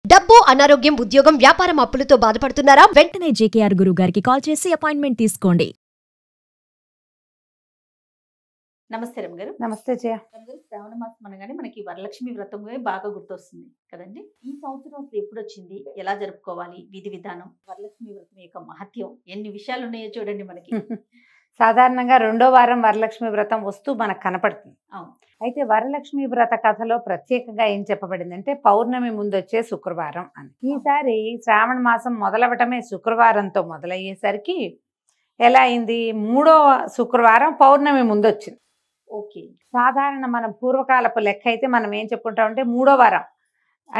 డబ్బు, అనారోగ్యం, ఉద్యోగం, వ్యాపారం అప్పులతో బాధపడుతున్నారా? వెంటనే జేకేఆర్ గురువు గారికి కాల్ చేసి అపాయింట్మెంట్ తీసుకోండి. నమస్తే రమ్య గారు. నమస్తే జయ. రమ్య గారు, శ్రావణ మాసం అనగానే మనకి వరలక్ష్మి వ్రతం బాగా గుర్తొస్తుంది కదండి. ఈ సంవత్సరం అసలు ఎప్పుడు వచ్చింది, ఎలా జరుపుకోవాలి, విధి విధానం, వరలక్ష్మి వ్రతం యొక్క మహత్యం, ఎన్ని విషయాలు ఉన్నాయో చూడండి మనకి. సాధారణంగా రెండో వారం వరలక్ష్మి వ్రతం వస్తూ మనకు కనపడుతుంది. అవును. అయితే వరలక్ష్మి వ్రత కథలో ప్రత్యేకంగా ఏం చెప్పబడిందంటే పౌర్ణమి ముందు వచ్చే శుక్రవారం అని. ఈసారి శ్రావణ మాసం మొదలవటమే శుక్రవారంతో మొదలయ్యేసరికి ఎలా అయింది, మూడో శుక్రవారం పౌర్ణమి ముందు వచ్చింది. ఓకే. సాధారణ మనం పూర్వకాలపు లెక్క అయితే మనం ఏం చెప్పుకుంటామంటే మూడో వారం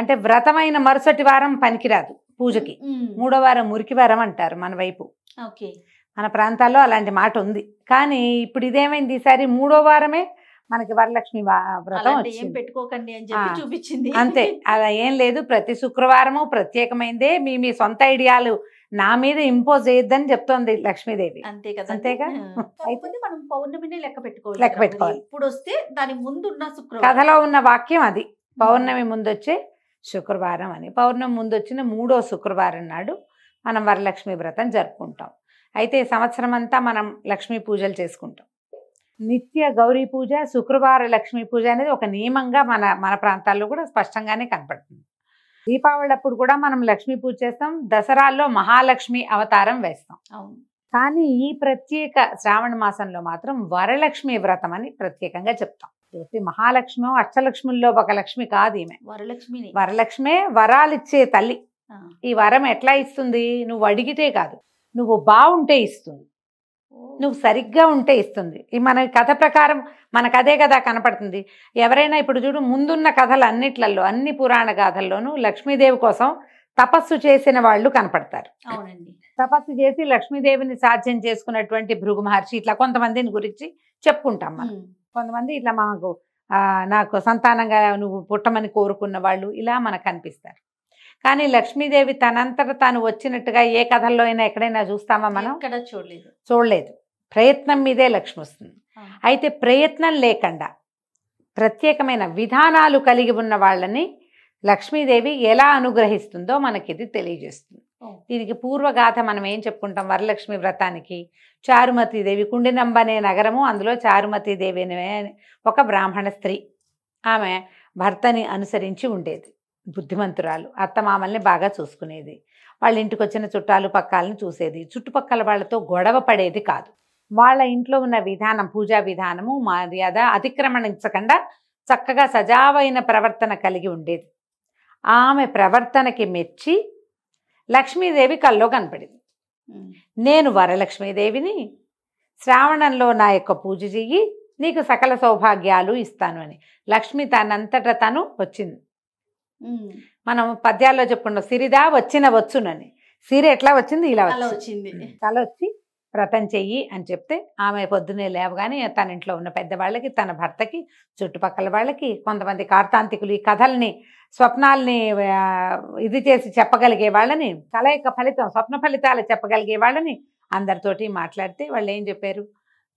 అంటే వ్రతమైన మరుసటి వారం పనికిరాదు పూజకి. మూడో వారం మురికి వారం అంటారు మన వైపు. ఓకే. మన ప్రాంతాల్లో అలాంటి మాట ఉంది. కానీ ఇప్పుడు ఇదేమైంది, ఈసారి మూడో వారమే మనకి వరలక్ష్మి వ్రతం ఏం వచ్చింది. పెట్టుకోకండి అని చెప్పి చూపించింది. అంతే, అలా ఏం లేదు. ప్రతి శుక్రవారము ప్రత్యేకమైందే. మీ సొంత ఐడియాలు నా మీద ఇంపోజ్ చేయొద్దని చెప్తోంది లక్ష్మీదేవి. అంతే కదా. అంతేగా. అయితే మనం పౌర్ణమినే లెక్క పెట్టుకోవాలి. లెక్క పెట్టుకోవాలి. ఇప్పుడు వస్తే దాని ముందున్న శుక్రవారం. కథలో ఉన్న వాక్యం అది, పౌర్ణమి ముందొచ్చే శుక్రవారం అని. పౌర్ణమి ముందు వచ్చిన మూడో శుక్రవారం నాడు మనం వరలక్ష్మి వ్రతం జరుపుకుంటాం. అయితే సంవత్సరం అంతా మనం లక్ష్మీ పూజలు చేసుకుంటాం. నిత్య గౌరీ పూజ, శుక్రవార లక్ష్మీ పూజ అనేది ఒక నియమంగా మన ప్రాంతాల్లో కూడా స్పష్టంగానే కనపడుతుంది. దీపావళి అప్పుడు కూడా మనం లక్ష్మీ పూజ చేస్తాం. దసరాల్లో మహాలక్ష్మి అవతారం వేస్తాం. అవును. కానీ ఈ ప్రత్యేక శ్రావణ మాసంలో మాత్రం వరలక్ష్మి వ్రతం అని ప్రత్యేకంగా చెప్తాం. మహాలక్ష్మి అష్టలక్ష్ముల్లో ఒక లక్ష్మి కాదు ఈమె. వరలక్ష్మే వరాలిచ్చే తల్లి. ఈ వరం ఎట్లా ఇస్తుంది, నువ్వు అడిగితే కాదు, నువ్వు బాగుంటే ఇస్తుంది, నువ్వు సరిగ్గా ఉంటే ఇస్తుంది. ఈ మన కథ ప్రకారం మనకు అదే కదా కనపడుతుంది. ఎవరైనా ఇప్పుడు చూడు, ముందున్న కథలు అన్నిట్లలో, అన్ని పురాణ గాథల్లోనూ లక్ష్మీదేవి కోసం తపస్సు చేసిన వాళ్ళు కనపడతారు. అవునండి. తపస్సు చేసి లక్ష్మీదేవిని సాధ్యం చేసుకున్నటువంటి భృగు మహర్షి, ఇట్లా కొంతమందిని గురించి చెప్పుకుంటాం మనం. కొంతమంది ఇట్లా నాకు సంతానంగా నువ్వు పుట్టమని కోరుకున్న వాళ్ళు ఇలా మనకు కనిపిస్తారు. కానీ లక్ష్మీదేవి తనంతట తాను వచ్చినట్టుగా ఏ కథల్లో అయినా ఎక్కడైనా చూస్తామా మనం? చూడలేదు. ప్రయత్నం మీదే లక్ష్మి వస్తుంది. అయితే ప్రయత్నం లేకుండా ప్రత్యేకమైన విధానాలు కలిగి ఉన్న వాళ్ళని లక్ష్మీదేవి ఎలా అనుగ్రహిస్తుందో మనకిది తెలియజేస్తుంది. దీనికి పూర్వగాథ మనం ఏం చెప్పుకుంటాం, వరలక్ష్మి వ్రతానికి చారుమతీదేవి, కుండినంబ అనే నగరము, అందులో చారుమతీదేవి అనే ఒక బ్రాహ్మణ స్త్రీ. ఆమె భర్తని అనుసరించి ఉండేది, బుద్ధిమంతురాలు, అత్తమామల్ని బాగా చూసుకునేది, వాళ్ళ ఇంటికి వచ్చిన చుట్టాలు పక్కాలను చూసేది, చుట్టుపక్కల వాళ్ళతో గొడవ పడేది కాదు. వాళ్ళ ఇంట్లో ఉన్న విధానం, పూజా విధానము, మర్యాద అతిక్రమణించకుండా చక్కగా సజావైన ప్రవర్తన కలిగి ఉండేది. ఆమె ప్రవర్తనకి మెచ్చి లక్ష్మీదేవి కల్లో కనపడింది. నేను వరలక్ష్మీదేవిని, శ్రావణంలో నా యొక్క పూజ చెయ్యి, నీకు సకల సౌభాగ్యాలు ఇస్తాను అని. లక్ష్మి తనంతట తను వచ్చింది. మనం పద్యాల్లో చెప్పుకున్నాం, సిరిదా వచ్చిన వచ్చునని. సిరి ఎట్లా వచ్చింది, ఇలా వచ్చింది. తల వచ్చి వ్రతం చెయ్యి అని చెప్తే ఆమె పొద్దున్నే లేవగానే తన ఇంట్లో ఉన్న పెద్దవాళ్ళకి, తన భర్తకి, చుట్టుపక్కల వాళ్ళకి, కొంతమంది కార్తాంతికులు ఈ కథల్ని, స్వప్నాల్ని ఇది చేసి చెప్పగలిగే వాళ్ళని, కళ యొక్క ఫలితం, స్వప్న ఫలితాలు చెప్పగలిగే వాళ్ళని అందరితోటి మాట్లాడితే వాళ్ళు ఏం చెప్పారు,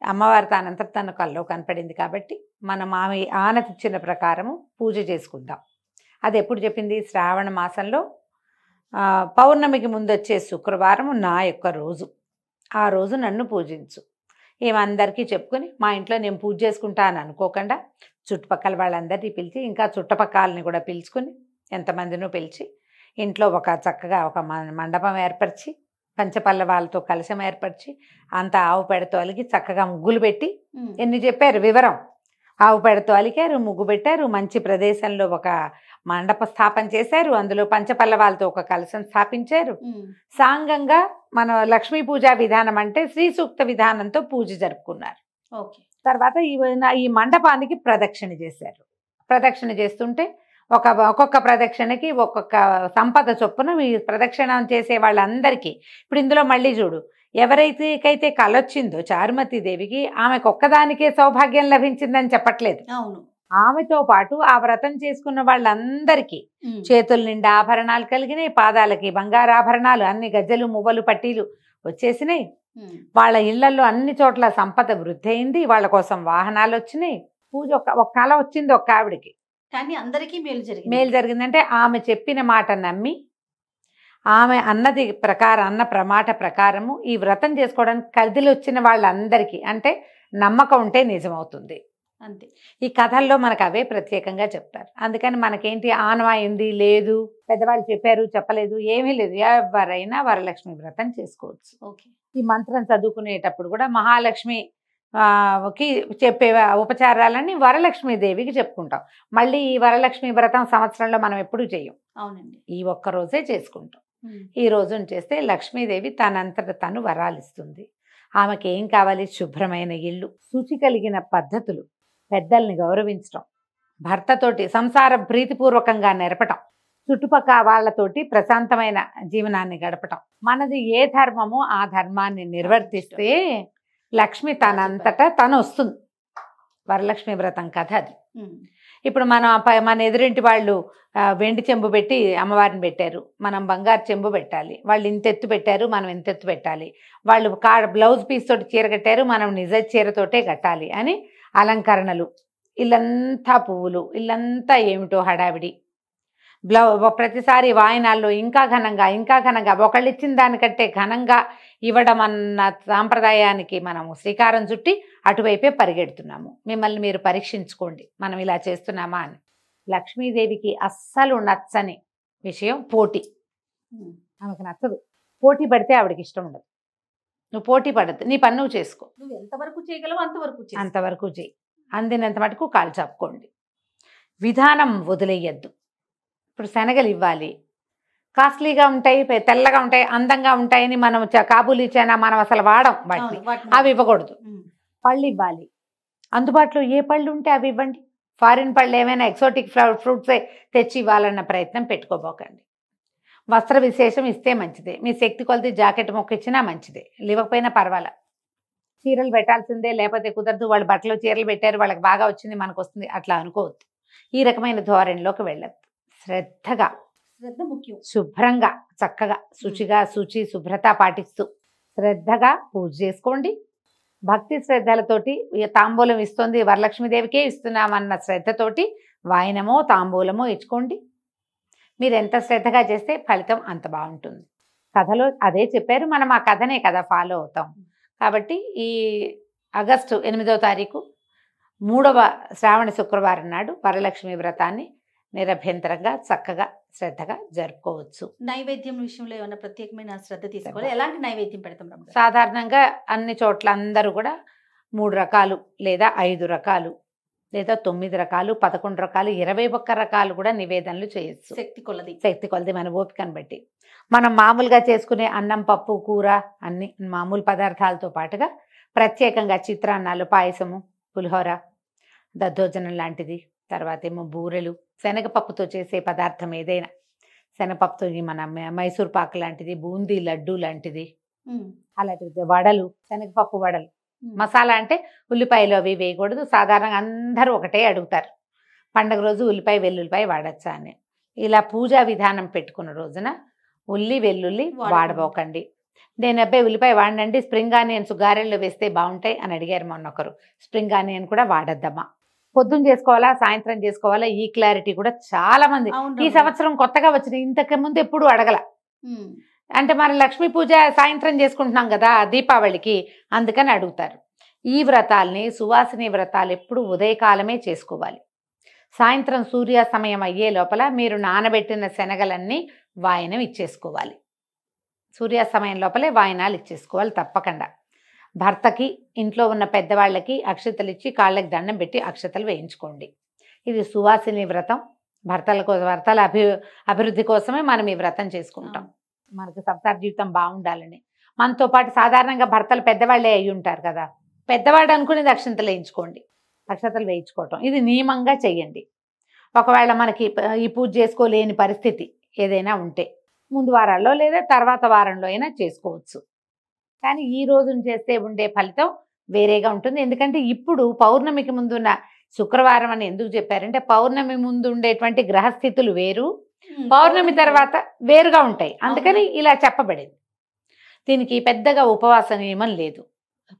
అమ్మవారు తానంతట తన కల్లో కనపడింది కాబట్టి మనం ఆమె ఆనతిచ్చిన ప్రకారము పూజ చేసుకుందాం. అది ఎప్పుడు చెప్పింది, శ్రావణ మాసంలో పౌర్ణమికి ముందొచ్చే శుక్రవారం నా యొక్క రోజు, ఆ రోజు నన్ను పూజించు. ఏమందరికీ చెప్పుకొని మా ఇంట్లో నేను పూజ చేసుకుంటా అని అనుకోకుండా చుట్టుపక్కల వాళ్ళందరినీ పిలిచి, ఇంకా చుట్టుపక్కలని కూడా పిలుచుకొని, ఎంతమందినో పిలిచి ఇంట్లో చక్కగా ఒక మండపం ఏర్పరిచి, పంచపల్లవాలతో కలశం ఏర్పరిచి, అంత ఆవు పెడతో అలిగి చక్కగా ముగ్గులు పెట్టి, ఎన్ని చెప్పారు వివరం, ఆవు పెడతో అలికారు, ముగ్గు పెట్టారు, మంచి ప్రదేశంలో ఒక మండప స్థాపన చేశారు, అందులో పంచపల్లవాలతో ఒక కలశం స్థాపించారు. సాంగంగా మన లక్ష్మీ పూజా విధానం అంటే శ్రీ సూక్త విధానంతో పూజ జరుపుకున్నారు. తర్వాత ఈ మండపానికి ప్రదక్షిణ చేశారు. ప్రదక్షిణ చేస్తుంటే ఒక్కొక్క ప్రదక్షిణకి ఒక్కొక్క సంపద చొప్పున ఈ ప్రదక్షిణ చేసే వాళ్ళందరికీ, ఇప్పుడు ఇందులో మళ్ళీ చూడు, ఎవరైతే కలొచ్చిందో చారుమతీదేవికి, ఆమెకు ఒక్కదానికే సౌభాగ్యం లభించిందని చెప్పట్లేదు. అవును, ఆమెతో పాటు ఆ వ్రతం చేసుకున్న వాళ్ళందరికీ చేతుల నిండా ఆభరణాలు కలిగినాయి, పాదాలకి బంగారాభరణాలు, అన్ని గజ్జలు, మువ్వలు, పట్టీలు వచ్చేసినాయి. వాళ్ళ ఇళ్లలో అన్ని చోట్ల సంపద వృద్ధి అయింది. వాళ్ళ కోసం వాహనాలు వచ్చినాయి. పూజ ఒక కళ వచ్చింది ఒక ఆవిడికి. కానీ అందరికీ మేలు జరిగింది. మేలు జరిగిందంటే ఆమె చెప్పిన మాట నమ్మి ఆమె అన్నది ప్రకారం మాట ప్రకారము ఈ వ్రతం చేసుకోవడానికి కదిలి వచ్చిన వాళ్ళందరికీ అంటే నమ్మకం ఉంటే నిజమవుతుంది. అంతే. ఈ కథల్లో మనకు అవే ప్రత్యేకంగా చెప్తారు. అందుకని మనకేంటి ఆనవాయింది లేదు, పెద్దవాళ్ళు చెప్పారు చెప్పలేదు ఏమీ లేదు, ఎవరైనా వరలక్ష్మి వ్రతం చేసుకోవచ్చు. ఓకే. ఈ మంత్రం చదువుకునేటప్పుడు కూడా మహాలక్ష్మి కి చెప్పే ఉపచారాలన్నీ వరలక్ష్మీదేవికి చెప్పుకుంటాం. మళ్ళీ ఈ వరలక్ష్మి వ్రతం సంవత్సరంలో మనం ఎప్పుడూ చేయం. అవునండి. ఈ ఒక్క రోజే చేసుకుంటాం. ఈ రోజున చేస్తే లక్ష్మీదేవి తనంతట తను వరాలిస్తుంది. ఆమెకి ఏం కావాలి? శుభ్రమైన ఇల్లు, శుచి కలిగిన పద్ధతులు, పెద్దల్ని గౌరవించటం, భర్తతోటి సంసార ప్రీతిపూర్వకంగా నెరపటం, చుట్టుపక్కల వాళ్ళతోటి ప్రశాంతమైన జీవనాన్ని గడపటం. మనది ఏ ధర్మమో ఆ ధర్మాన్ని నిర్వర్తిస్తే లక్ష్మి తనంతటా తను వస్తుంది. వరలక్ష్మి వ్రతం కథ అది. ఇప్పుడు మన ఎదురింటి వాళ్ళు వెండి చెంబు పెట్టి అమ్మవారిని పెట్టారు, మనం బంగారు చెంబు పెట్టాలి. వాళ్ళు ఇంతెత్తు పెట్టారు, మనం ఇంతెత్తు పెట్టాలి. వాళ్ళు బ్లౌజ్ పీస్ తోటి చీర కట్టారు, మనం నిజ చీరతోటే కట్టాలి అని అలంకరణలు, ఇల్లంతా పువ్వులు, ఇల్లంతా ఏమిటో హడావిడి. ప్రతిసారి వాయినాల్లో ఇంకా ఘనంగా ఒకళ్ళు ఇచ్చిన దానికంటే ఘనంగా ఇవ్వడం అన్న సాంప్రదాయానికి మనము శ్రీకారం చుట్టి అటువైపే పరిగెడుతున్నాము. మిమ్మల్ని మీరు పరీక్షించుకోండి, మనం ఇలా చేస్తున్నామా అని. లక్ష్మీదేవికి అస్సలు నచ్చని విషయం పోటీ. ఆమెకు నచ్చదు. పోటీ పడితే ఆవిడకి ఇష్టం ఉండదు. నువ్వు పోటీ పడద్దు, నీ పని నువ్వు చేసుకో. నువ్వు ఎంతవరకు చేయగలవు అంతవరకు చేయి. అందినంత మటుకు కాలు చాపుకోండి. విధానం వదిలేయద్దు. ఇప్పుడు శనగలు ఇవ్వాలి, కాస్ట్లీగా ఉంటాయి, తెల్లగా ఉంటాయి, అందంగా ఉంటాయని మనం కాబూలీ చైనా మనం అసలు వాడం వాటిని, అవి ఇవ్వకూడదు. పళ్ళు ఇవ్వాలి, అందుబాటులో ఏ పళ్ళు ఉంటే అవి ఇవ్వండి. ఫారిన్ పళ్ళు ఏమైనా ఎక్సోటిక్ ఫ్రూట్సే తెచ్చి ఇవ్వాలన్న ప్రయత్నం పెట్టుకోబోకండి. వస్త్ర విశేషం ఇస్తే మంచిదే, మీ శక్తి కొలిది జాకెట్ మొక్క ఇచ్చినా మంచిదే, ఇవ్వకపోయినా పర్వాలా. చీరలు పెట్టాల్సిందే, లేకపోతే కుదరదు, వాళ్ళు బట్టలు చీరలు పెట్టారు వాళ్ళకి బాగా వచ్చింది మనకు వస్తుంది అట్లా అనుకోవద్దు. ఈ రకమైన ధోరణిలోకి వెళ్ళద్దు. శ్రద్ధ ముఖ్యం. శుభ్రంగా చక్కగా శుభ్రత పాటిస్తూ శ్రద్ధగా పూజ చేసుకోండి. భక్తి శ్రద్ధలతోటి తాంబూలం ఇస్తుంది వరలక్ష్మీదేవికే ఇస్తున్నామన్న శ్రద్ధతోటి వాయనమో తాంబూలమో ఇచ్చుకోండి. మీరు ఎంత శ్రద్ధగా చేస్తే ఫలితం అంత బాగుంటుంది. కథలో అదే చెప్పారు, మనం ఆ కథనే కదా ఫాలో అవుతాం. కాబట్టి ఈ ఆగస్టు 8వ తారీఖు 3వ శ్రావణ శుక్రవారం నాడు వరలక్ష్మి వ్రతాన్ని నిరభ్యంతరంగా చక్కగా శ్రద్ధగా జరుపుకోవచ్చు. నైవేద్యం విషయంలో ఏమైనా ప్రత్యేకమైన శ్రద్ధ తీసుకోవాలి? ఎలాంటి నైవేద్యం పెడతాం? సాధారణంగా అన్ని చోట్ల అందరూ కూడా 3 రకాలు లేదా 5 రకాలు లేదా 9 రకాలు 11 రకాలు 21 రకాలు కూడా నివేదనలు చేయొచ్చు. శక్తి కొలది మన ఓపికను బట్టి. మనం మామూలుగా చేసుకునే అన్నం పప్పు కూర అన్ని మామూలు పదార్థాలతో పాటుగా ప్రత్యేకంగా చిత్రాన్నాలు, పాయసము, పులిహోర, దద్దోజనం లాంటిది, తర్వాత ఏమో బూరెలు, శనగపప్పుతో చేసే పదార్థం ఏదైనా, శనగపప్పుతో మన మైసూర్ పాకు లాంటిది, బూందీ లడ్డు లాంటిది, అలాంటిది వడలు, శనగపప్పు వడలు. మసాలా అంటే ఉల్లిపాయలు అవి వేయకూడదు. సాధారణంగా అందరూ ఒకటే అడుగుతారు, పండగ రోజు ఉల్లిపాయ వెల్లుల్లిపాయ వాడచ్చా అని. ఇలా పూజా విధానం పెట్టుకున్న రోజున వెల్లుల్లి వాడబోకండి. నేను అబ్బాయి ఉల్లిపాయ వాడండి, స్ప్రింగ్ ఆనియన్స్ గారెల్లో వేస్తే బాగుంటాయి అని అడిగారు మొన్న ఒకరు. స్ప్రింగ్ ఆనియన్ కూడా వాడద్దమ్మా. పొద్దున్న చేసుకోవాలా సాయంత్రం చేసుకోవాలా, ఈ క్లారిటీ కూడా చాలా మంది ఈ సంవత్సరం కొత్తగా వచ్చిన, ఇంతకు ముందు ఎప్పుడు అడగల. అంటే మన లక్ష్మీ పూజ సాయంత్రం చేసుకుంటున్నాం కదా దీపావళికి, అందుకని అడుగుతారు. ఈ వ్రతాల్ని సువాసిని వ్రతాలు ఎప్పుడు ఉదయకాలమే చేసుకోవాలి. సాయంత్రం సూర్యాస్తమయం అయ్యే లోపల మీరు నానబెట్టిన శనగలన్నీ వాయనం ఇచ్చేసుకోవాలి. సూర్యాస్తమయం లోపలే వాయనాలు ఇచ్చేసుకోవాలి తప్పకుండా. భర్తకి, ఇంట్లో ఉన్న పెద్దవాళ్ళకి అక్షతలు ఇచ్చి కాళ్ళకి దండం పెట్టి అక్షతలు వేయించుకోండి. ఇది సువాసిని వ్రతం. భర్తల అభివృద్ధి కోసమే మనం ఈ వ్రతం చేసుకుంటాం. మనకు సంసార జీవితం బాగుండాలని. మనతో పాటు సాధారణంగా భర్తలు పెద్దవాళ్ళే అయి ఉంటారు కదా, పెద్దవాడు అనుకునేది అక్షంతలు వేయించుకోండి. అక్షతలు వేయించుకోవటం ఇది నియమంగా చెయ్యండి. ఒకవేళ మనకి ఈ పూజ చేసుకోలేని పరిస్థితి ఏదైనా ఉంటే ముందు వారాల్లో లేదా తర్వాత వారంలో అయినా చేసుకోవచ్చు. కానీ ఈ రోజున చేస్తే ఉండే ఫలితం వేరేగా ఉంటుంది. ఎందుకంటే ఇప్పుడు పౌర్ణమికి ముందున్న శుక్రవారం అని ఎందుకు చెప్పారంటే, పౌర్ణమి ముందు ఉండేటువంటి గ్రహస్థితులు వేరు, పౌర్ణమి తర్వాత వేరుగా ఉంటాయి. అందుకని ఇలా చెప్పబడింది. దీనికి పెద్దగా ఉపవాస నియమం లేదు.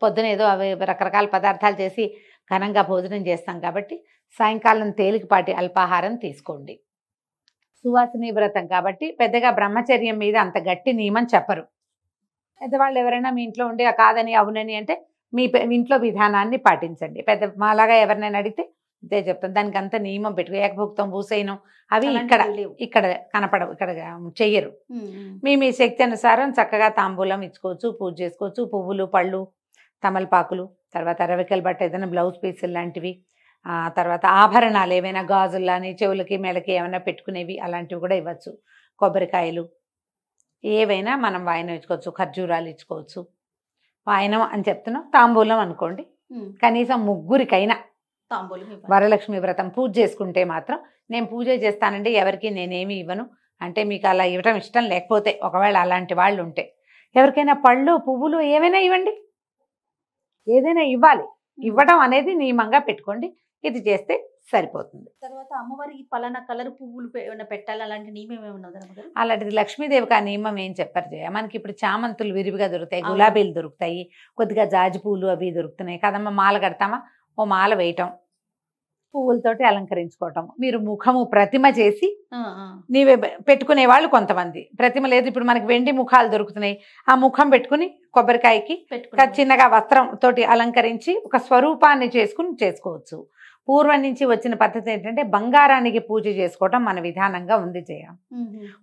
పొద్దున ఏదో అవి రకరకాల పదార్థాలు చేసి ఘనంగా భోజనం చేస్తాం కాబట్టి సాయంకాలం తేలికపాటి అల్పాహారం తీసుకోండి. సువాసిని వ్రతం కాబట్టి పెద్దగా బ్రహ్మచర్యం మీద అంత గట్టి నియమం చెప్పరు. పెద్దవాళ్ళు ఎవరైనా మీ ఇంట్లో ఉండి కాదని అవునని అంటే మీ ఇంట్లో విధానాన్ని పాటించండి. పెద్ద మాలాగా ఎవరినైనా అడిగితే ఇదే చెప్తాను. దానికి అంత నియమం పెట్టుకో ఏకభుక్తం భూసైనం అవి ఇక్కడ కనపడవు, ఇక్కడ చెయ్యరు. మీ శక్తి అనుసారం చక్కగా తాంబూలం ఇచ్చుకోవచ్చు, పూజ చేసుకోవచ్చు. పువ్వులు, పళ్ళు, తమలపాకులు, తర్వాత రవికల బట్ట ఏదైనా బ్లౌజ్ పీసులు లాంటివి, తర్వాత ఆభరణాలు ఏవైనా గాజుల్లాని చెవులకి మెడకి ఏమైనా పెట్టుకునేవి అలాంటివి కూడా ఇవ్వచ్చు. కొబ్బరికాయలు ఏవైనా మనం వాయనం ఇచ్చుకోవచ్చు, ఖర్జూరాలు ఇచ్చుకోవచ్చు. వాయనం అని చెప్తున్నాం, తాంబూలం అనుకోండి. కనీసం ముగ్గురికైనా వరలక్ష్మి వ్రతం పూజ చేసుకుంటే మాత్రం నేను పూజ చేస్తానండి ఎవరికి నేనేమి ఇవ్వను అంటే మీకు అలా ఇవ్వటం ఇష్టం లేకపోతే, ఒకవేళ అలాంటి వాళ్ళు ఉంటే ఎవరికైనా పళ్ళు, పువ్వులు ఏవైనా ఇవ్వండి. ఏదైనా ఇవ్వాలి, ఇవ్వడం అనేది నియమంగా పెట్టుకోండి. ఇది చేస్తే సరిపోతుంది. తర్వాత అమ్మవారికి పలానా కలర్ పువ్వులు ఏమైనా పెట్టాలి అలాంటి నియమం ఏమైనా ఉందా? అలాంటిది లక్ష్మీదేవికి ఆ నియమం ఏం చెప్పారు జయ. మనకి ఇప్పుడు చామంతులు విరివిగా దొరుకుతాయి, గులాబీలు దొరుకుతాయి, కొద్దిగా జాజి పూలు అవి దొరుకుతున్నాయి కదమ్మా. మాల కడతామా, ఓ మాల వేయటం, పువ్వులతోటి అలంకరించుకోవటం. మీరు ముఖము ప్రతిమ చేసి నీవే పెట్టుకునే వాళ్ళు కొంతమంది. ప్రతిమ లేదు, ఇప్పుడు మనకి వెండి ముఖాలు దొరుకుతున్నాయి, ఆ ముఖం పెట్టుకుని కొబ్బరికాయకి చిన్నగా వస్త్రం తోటి అలంకరించి ఒక స్వరూపాన్ని చేసుకోవచ్చు. పూర్వం నుంచి వచ్చిన పద్ధతి ఏంటంటే బంగారానికి పూజ చేసుకోవటం మన విధానంగా ఉంది జయ.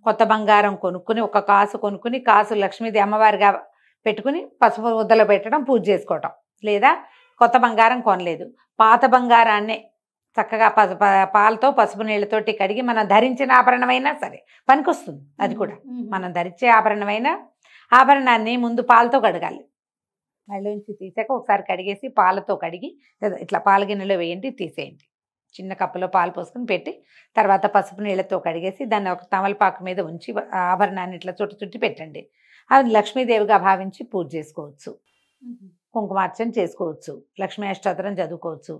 కొత్త బంగారం కొనుక్కుని ఒక కాసు కొనుక్కుని కాసు లక్ష్మీదేవి అమ్మవారిగా పెట్టుకుని పసుపు ముద్దలో పెట్టడం, పూజ చేసుకోవటం. లేదా కొత్త బంగారం కొనలేదు, పాత బంగారాన్నే చక్కగా పాలతో పసుపు నీళ్ళతోటి కడిగి మనం ధరించిన ఆభరణమైనా సరే పనికొస్తుంది. అది కూడా మనం ధరించే ఆభరణాన్ని ముందు పాలతో కడగాలి. మళ్ళీంచి తీసాక ఒకసారి కడిగేసి పాలతో కడిగి ఇట్లా పాల గిన్నెలో వేయండి, తీసేయండి. చిన్న కప్పులో పాలు పోసుకుని పెట్టి తర్వాత పసుపు నీళ్ళతో కడిగేసి దాన్ని ఒక తమలపాకు మీద ఉంచి ఆభరణాన్ని ఇట్లా చుట్టి పెట్టండి. అది లక్ష్మీదేవిగా భావించి పూజ చేసుకోవచ్చు. కుంకుమార్చన చేసుకోవచ్చు, లక్ష్మీ అష్టోత్తరం చదువుకోవచ్చు,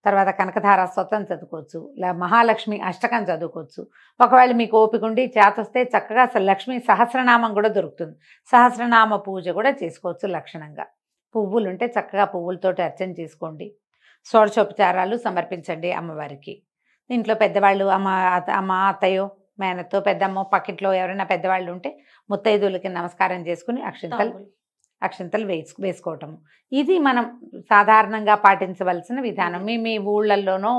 తర్వాత కనకధార స్తోత్రం చదువుకోవచ్చు, మహాలక్ష్మి అష్టకం చదువుకోవచ్చు. ఒకవేళ మీకు ఓపిక ఉండి చేతొస్తే చక్కగా లక్ష్మీ సహస్రనామం కూడా దొరుకుతుంది, సహస్రనామ పూజ కూడా చేసుకోవచ్చు. లక్షణంగా పువ్వులు ఉంటే చక్కగా పువ్వులతోటి అర్చన చేసుకోండి. షోడశోపచారాలు సమర్పించండి అమ్మవారికి. ఇంట్లో పెద్దవాళ్ళు అమ్మ అత్తయ్యో మేనతో పెద్దమ్మో పక్కింట్లో ఎవరైనా పెద్దవాళ్ళు ఉంటే ముత్తైదులకి నమస్కారం చేసుకుని అక్షింతలు వేసుకోవటము. ఇది మనం సాధారణంగా పాటించవలసిన విధానం. మీ ఊళ్ళల్లోనో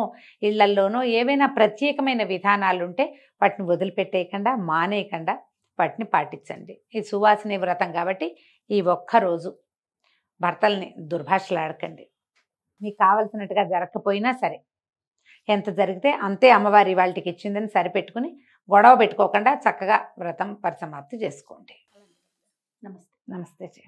ఇళ్లల్లోనో ఏవైనా ప్రత్యేకమైన విధానాలు ఉంటే వాటిని వదిలిపెట్టేయకుండా మానేయకుండా వాటిని పాటించండి. ఇది సువాసిని వ్రతం కాబట్టి ఈ ఒక్కరోజు భర్తల్ని దుర్భాషలాడకండి. మీకు కావలసినట్టుగా జరగకపోయినా సరే ఎంత జరిగితే అంతే అమ్మవారి వాళ్ళకి ఇచ్చిందని సరిపెట్టుకుని గొడవ పెట్టుకోకుండా చక్కగా వ్రతం పరిసమాప్తి చేసుకోండి. నమస్తే. నమస్తే.